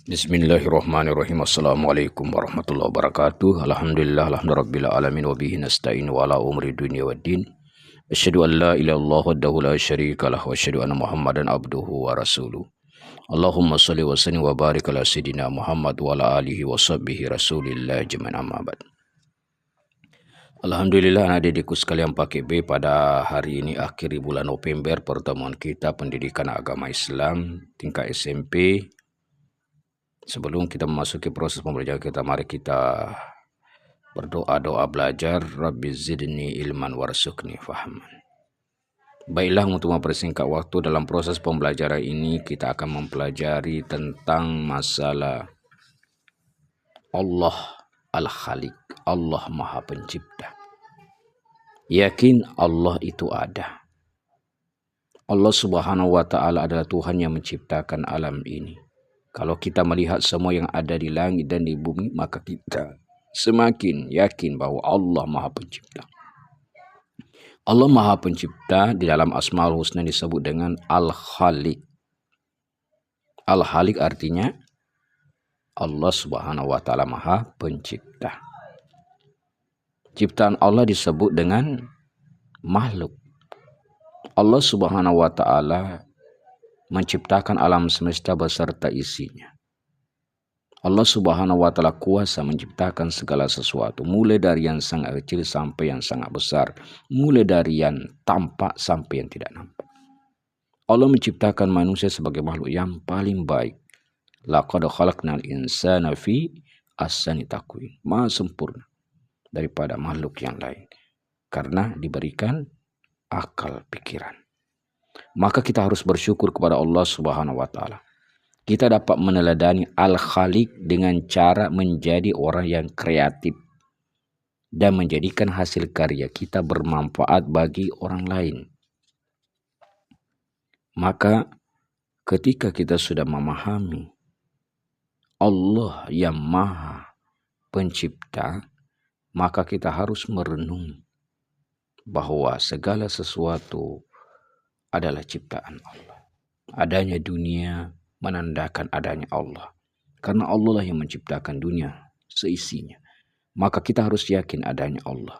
Bismillahirrahmanirrahim. Assalamualaikum warahmatullahi wabarakatuh. Alhamdulillah, alhamdulillah alamin wa bihi nasta'in wa ala umri dunya waddin. Asyhadu an la ilaha illallah wahdahu la syarika lah wa asyhadu anna Muhammadan abduhu wa rasuluh. Allahumma shalli wa sallim wa barik ala sayidina Muhammad wa ala alihi wa sahbihi rasulillah jami'an amma ba'd. Alhamdulillah adik-adikku sekalian pakai B, pada hari ini akhiri bulan November pertemuan kita pendidikan agama Islam tingkat SMP. Sebelum kita memasuki proses pembelajaran kita, mari kita berdoa belajar. Rabbi zidni ilman warzuqni fahman. Baiklah, untuk mempersingkat waktu dalam proses pembelajaran ini, kita akan mempelajari tentang masalah Allah Al-Khaliq, Allah Maha Pencipta. Yakin Allah itu ada. Allah Subhanahu wa Ta'ala adalah Tuhan yang menciptakan alam ini. Kalau kita melihat semua yang ada di langit dan di bumi, maka kita semakin yakin bahwa Allah Maha Pencipta. Allah Maha Pencipta di dalam Asmaul Husna disebut dengan Al-Khaliq. Al-Khaliq artinya Allah Subhanahu wa Ta'ala Maha Pencipta. Ciptaan Allah disebut dengan makhluk. Allah Subhanahu wa Ta'ala menciptakan alam semesta beserta isinya. Allah Subhanahu wa Ta'ala kuasa menciptakan segala sesuatu, mulai dari yang sangat kecil sampai yang sangat besar, mulai dari yang tampak sampai yang tidak nampak. Allah menciptakan manusia sebagai makhluk yang paling baik. Laqad khalaqnal insana fi ahsani taqwim, maha sempurna daripada makhluk yang lain karena diberikan akal pikiran. Maka kita harus bersyukur kepada Allah Subhanahu wa Ta'ala. Kita dapat meneladani Al-Khaliq dengan cara menjadi orang yang kreatif dan menjadikan hasil karya kita bermanfaat bagi orang lain. Maka ketika kita sudah memahami Allah yang Maha Pencipta, maka kita harus merenung bahwa segala sesuatu adalah ciptaan Allah. Adanya dunia menandakan adanya Allah. Karena Allah lah yang menciptakan dunia seisinya. Maka kita harus yakin adanya Allah.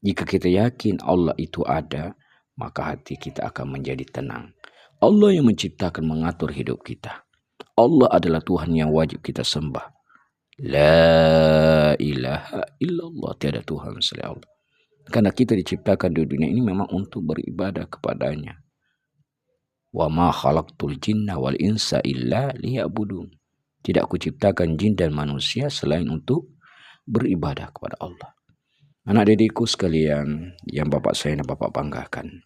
Jika kita yakin Allah itu ada, maka hati kita akan menjadi tenang. Allah yang menciptakan, mengatur hidup kita. Allah adalah Tuhan yang wajib kita sembah. La ilaha illallah, tiada Tuhan selain Allah. Karena kita diciptakan di dunia ini memang untuk beribadah kepadanya. Wa ma khalaqtul jinna wal insa illa liya'budun. Tidak kuciptakan jin dan manusia selain untuk beribadah kepada Allah. Anak-didikku sekalian yang Bapak saya dan Bapak banggakan.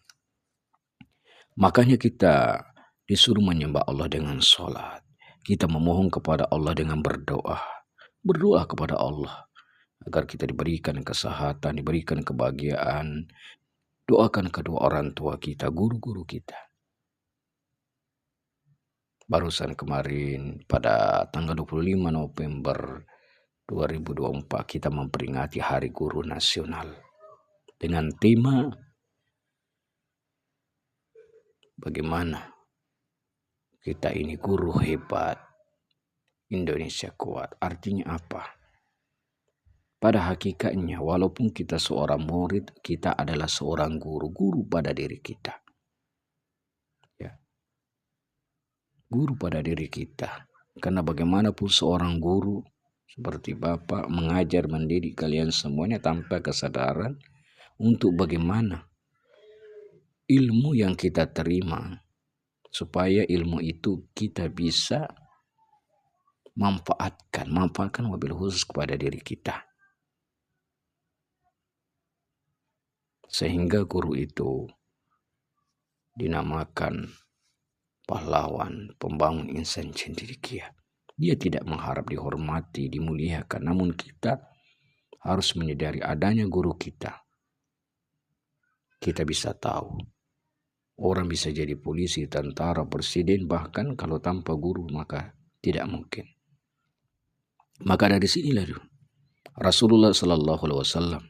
Makanya kita disuruh menyembah Allah dengan sholat. Kita memohon kepada Allah dengan berdoa. Berdoa kepada Allah agar kita diberikan kesehatan, diberikan kebahagiaan. Doakan kedua orang tua kita, guru-guru kita. Barusan kemarin pada tanggal 25 November 2024 kita memperingati Hari Guru Nasional dengan tema bagaimana kita ini guru hebat, Indonesia kuat. Artinya apa? Pada hakikatnya walaupun kita seorang murid, kita adalah seorang guru pada diri kita. Guru pada diri kita. Karena bagaimanapun seorang guru seperti Bapak mengajar mendidik kalian semuanya tanpa kesadaran untuk bagaimana ilmu yang kita terima supaya ilmu itu kita bisa manfaatkan wabil khusus kepada diri kita. Sehingga guru itu dinamakan pahlawan, pembangun insan cendekia. Dia tidak mengharap dihormati, dimuliakan. Namun kita harus menyadari adanya guru kita. Kita bisa tahu. Orang bisa jadi polisi, tentara, presiden, bahkan kalau tanpa guru maka tidak mungkin. Maka dari sinilah Rasulullah Sallallahu Alaihi Wasallam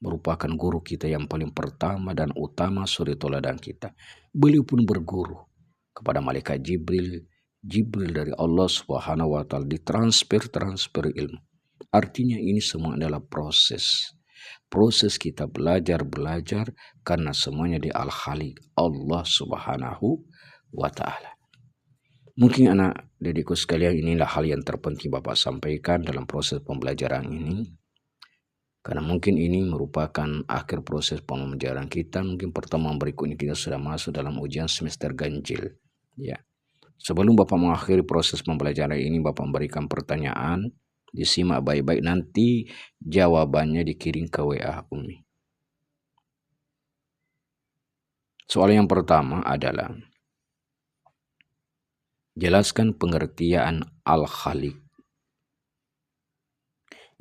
merupakan guru kita yang paling pertama dan utama, suri toladan kita. Beliau pun berguru kepada malaikat Jibril Jibril dari Allah Subhanahu wa taala ditransfer ilmu. Artinya ini semua adalah proses. Proses kita belajar karena semuanya di Al-Khaliq, Allah Subhanahu wa taala. Mungkin anak dedikku sekalian, inilah hal yang terpenting Bapak sampaikan dalam proses pembelajaran ini. Karena mungkin ini merupakan akhir proses pembelajaran kita. Mungkin pertemuan berikutnya kita sudah masuk dalam ujian semester ganjil. Ya. Sebelum Bapak mengakhiri proses pembelajaran ini, Bapak memberikan pertanyaan. Disimak baik-baik, nanti jawabannya dikirim ke WA Umi. Soal yang pertama adalah, jelaskan pengertian Al-Khaliq.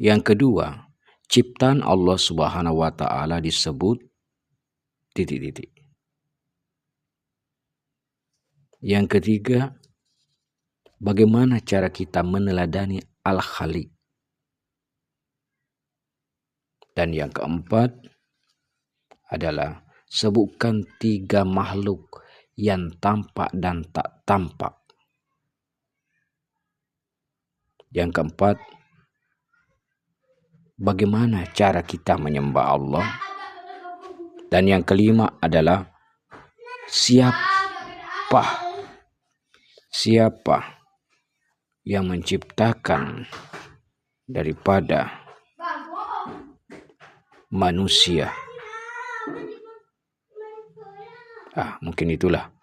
Yang kedua, ciptaan Allah Subhanahu wa taala disebut ... Yang ketiga, bagaimana cara kita meneladani Al-Khaliq. Dan yang keempat adalah, sebutkan 3 makhluk yang tampak dan tak tampak. Yang keempat, bagaimana cara kita menyembah Allah. Dan yang kelima adalah, siapa yang menciptakan daripada manusia. Mungkin itulah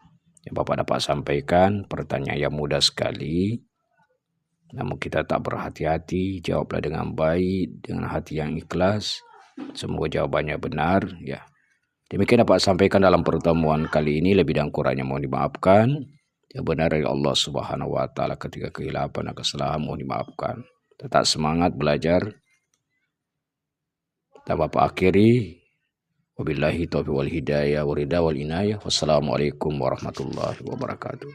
yang Bapak dapat sampaikan. Pertanyaan yang mudah sekali, namun kita tak berhati-hati. Jawablah dengan baik, dengan hati yang ikhlas. Semoga jawabannya benar. Ya, demikian dapat sampaikan dalam pertemuan kali ini. Lebih dan kurangnya mohon dimaafkan. Yang benar dari Allah Subhanahu wa taala, ketika kehilapan dan kesalahan mohon dimaafkan. Tetap semangat belajar. Dan Bapak akhiri, wabillahi taufiq wal hidayah wa ridha wal inayah. Wassalamualaikum warahmatullahi wabarakatuh.